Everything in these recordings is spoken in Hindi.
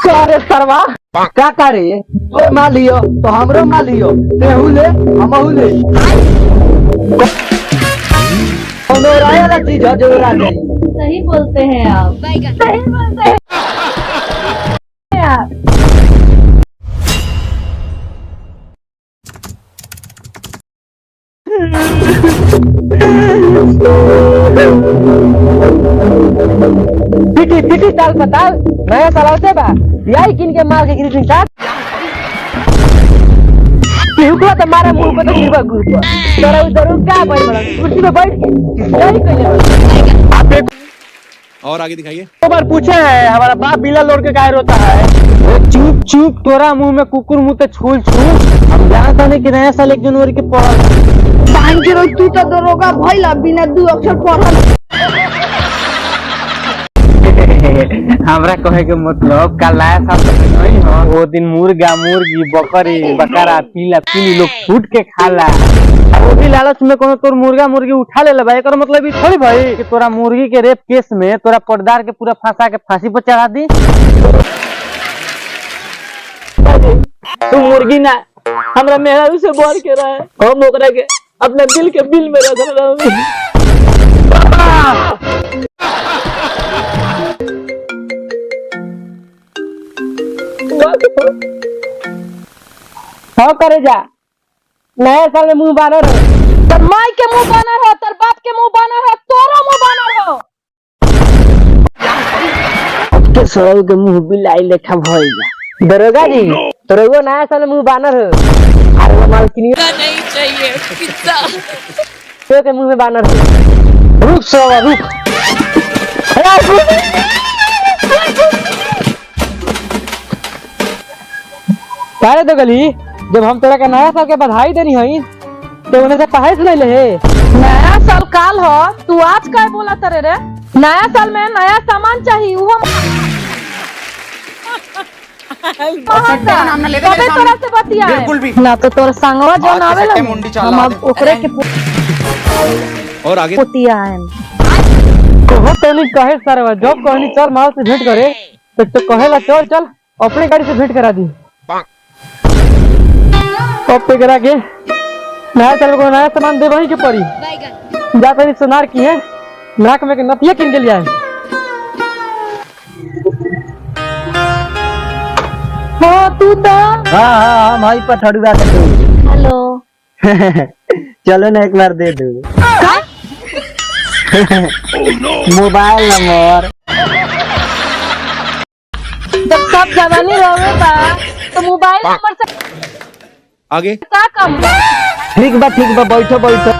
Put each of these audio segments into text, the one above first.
अरे सरवा क्या करे तो मार लियो तो हमरो मार लियो तेहू ले हमहू ले वाला चीज है जो उड़ा दे। सही बोलते हैं आप, सही बोलते हैं यार। फिटी फिटी ताल पता नया साल से बा यही किन के मार के ग्रीटिंग कार्ड केहुआ तो मारा मुंह पे तो गिरवा गुरवा तोरा उधर क्या बैठ बड़ा कुर्सी पे बैठ के यही कइले आप एक और आगे दिखाइए। तो बार पूछे है हमारा बाप बिला लोड़ के काहे रोता है। चुप चुप तोरा मुंह में कुकुर मुंह ते छूल छूल हम जानता नहीं कि नया साल 1 जनवरी के पड़ल पान के रोज तू तो दरोगा भइला बिना 2 अक्षर पढ़ल। हमरा कहे के मतलब कल नया साल नहीं हो वो दिन मुर्गा मुर्गी बकरी बकरा पीला पीली लोग फूट के खाला वो भी लालच में कोनो तोर मुर्गा मुर्गी उठा ले भाई एकर मतलब ई थोड़ी भाई कि तोरा मुर्गी के रेप केस में तोरा पर्दार के पूरा फंसा के फांसी पर चढ़ा दी। तू मुर्गी ना हमरा मेहरारू से बढ़ के रहे हम ओकरा के अपने दिल के बिल में रख रहा हाँ करे जा नया साल में मुंह बानर हो तर माई के मुंह बानर हो तर बाप के मुंह बानर हो तोरा मुंह बानर हो के सोल के मुंह बिलाई लेखा भइल दरोगा जी तोरो नया साल में मुंह बानर हो अरे वो मालकिनी नहीं चाहिए पिज्जा तो के मुंह में बानर हो रुक सोवा रुक अरे तो गली जब हम तोरा का नया साल के बधाई देनी हई तो उन्हें से पढ़ाई सुनाई ले नया साल काल हो तू आज काय बोला तरे रे नया साल में नया सामान चाहिए वो कबे तोरा से बतिया बिल्कुल भी ना तो तोर संगवा जो आवे हम अब ओकरे के और आगे पोतिया है कहो तो नहीं कहे सरवा जब कहनी चल माल से भेंट करे तो कहेला चल चल अपने गाड़ी से भेंट करा दी अब पे करा के नया साल को नया सामान दे वही के पड़ी जाते नहीं सोनार की है नाक में के नथिया किन के लिया है। हो तू तो हाँ भाई पठड़ुआ के दो हेलो चलो ना एक बार दे दो मोबाइल नंबर जब सब जवानी रहे बा तो मोबाइल नंबर से आगे का काम ठीक बा बैठो बैठो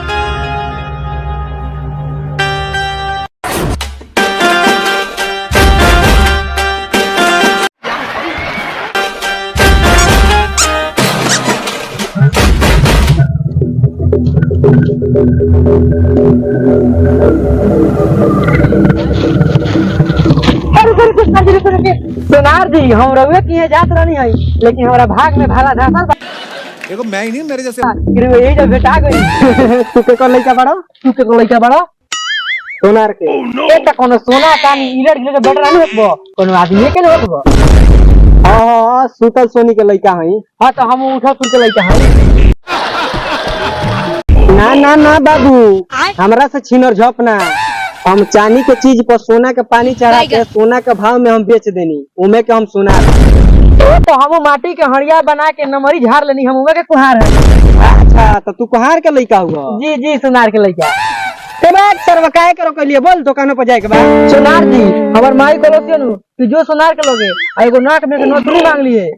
सोनार जी हम रउए की जात रहनी है लेकिन हमारा भाग में भाला धासल देखो मैं ही नहीं मेरे जैसे यही जब भेटा गई तू के को लइका बड़ा सोनार के एटा कोनो सोना कान इलड़ गिलड़ के बेटा नहीं होबो कोनो आदमी के नहीं होबो हां सुतल सोनी के लइका हई हां तो हम उठा सुन के लइका हई ना बाबू हमरा से छीनर झप ना हम चांदी के चीज पर सोना के पानी चढ़ा के सोना के भाव में हम बेच देनी उमे के हम सोना तो हम माटी के हड़िया बना के नमरी झाड़ लेनी हम उमे के कुहार है। अच्छा तो तू कुहार के लइका हुआ जी सोनार के लइका तेबाक सरवकाए करो के लिए बोल दुकानों पर जाए के बाद सोनार जी हमर माई को लोग नु कि जो सोनार के लोगे एगो नाक में के नोटरी मांग लिए।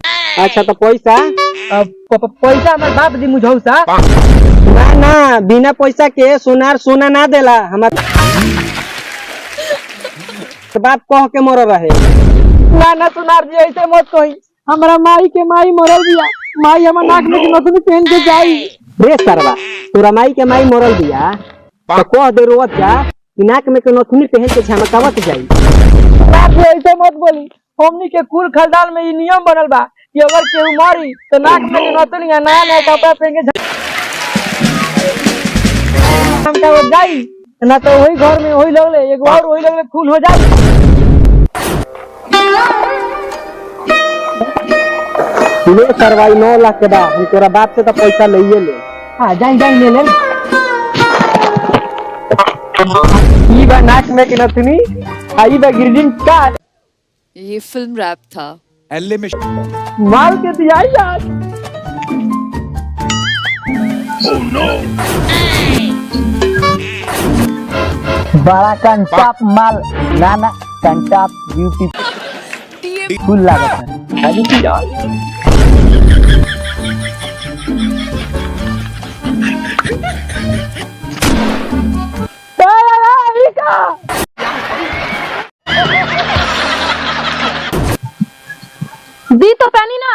अच्छा तो पैसा पैसा हमर बाप दी मुझौसा ना बिना पैसा के सोनार सोना ना देला हमर बाप कह के मर रहे ना सोनार जी ऐसे मत कही हमरा माई के माई मरल बिया माई हमर नाक में के नथुनी पहन के जाई रे सरवा तोरा माई के माई मरल बिया तो कह दे रोवत जा कि नाक में के नथुनी पहन के झमकावत जाई बाप रे ऐसे मत बोली हमनी के कुल खानदान में ई नियम बनल बा कि अगर केहू मरी तो नाक में के नथुनी नया नया कपड़ा पहन के झमकावत जाई ना तो वही घर में वही लगले एक और वही लगले खून हो जाए। ले सरवाई 9 लाख के बाद हम तोरा बाप से तो पैसा ले ले। हाँ जाई जाई ले ले। ई बा नाक में के नथनी, आई बा ग्रीटिंग कार्ड। ये फिल्म रैप था। एल्ले में माल के दिया यार। बड़ा कंटाप माल नाना कंटाप ब्यूटीफुल लागत है। अभी की यार दी तो पानी ना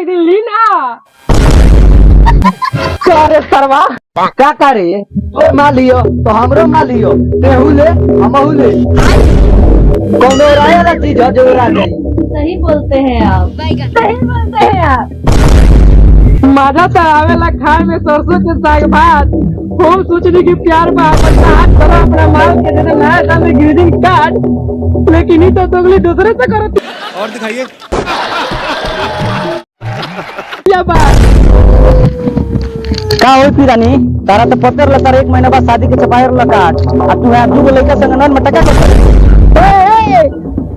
ली ना करे सरवा का करे तो माल लियो तो हमरो माल लियो तेहू ले हमहू ले कोनो राय ना चीज जो रानी सही बोलते हैं आप। सही बोलते हैं आप। मजा तो आवेला खाए में सरसों के साग भात। हम सोचनी कि प्यार बा अपना हाथ करो अपना माल के दे नया साल में ग्रीटिंग कार्ड, लेकिन ही तो दोगली दूसरे से करो। और दिखाइए। क्या बात का होती रानी तारा तो पत्थर ला तारा 1 महीना बाद शादी के चपायर ला काट आ तू है 2 लड़का संग नन मटका कर।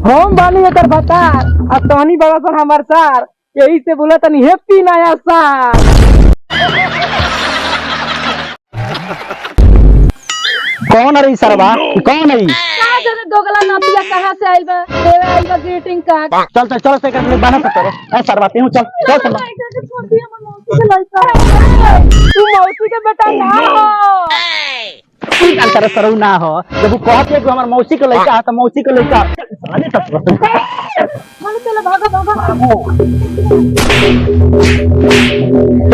हम बानी एकर बतार आ तहनी बड़ा सन हमर सार, यही से बोला तनी हैप्पी नया साल। कौन है सरवा कौन है? कहाँ जाने दोगला नतिया कहाँ से आइल बा देवे आइल बा ग्रीटिंग कार्ड। चल चल चल से कर ले बना सकते ए सरवा तेहू चल चल चल। तू मौसी के बेटा ना हो। काल तरह सरऊ ना हो जब वो कहते कि हमार मौसी के लड़का है तो मौसी के लड़का साले तक चलो भागो भागो।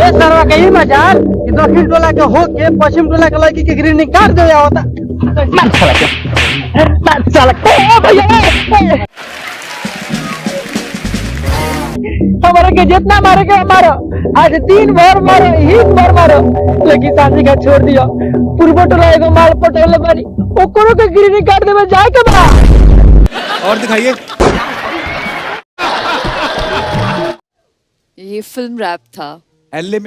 ए सरवा कहीं मजाल कि दक्षिण टोला के हो के पश्चिम टोला के लड़की के ग्रीटिंग कार्ड दे होता मत चला के मत चला के भैया हमारे के जितना मारे के मारो आज 3 बार मारो ही बार मारो, लेकिन शादी का छोड़ दिया पूर्व टोला एगो माल पटोले बानी ओकरो के ग्रीटिंग कार्ड देवे जाए के बा। और दिखाइए। ये फिल्म रैप था। एल्ले में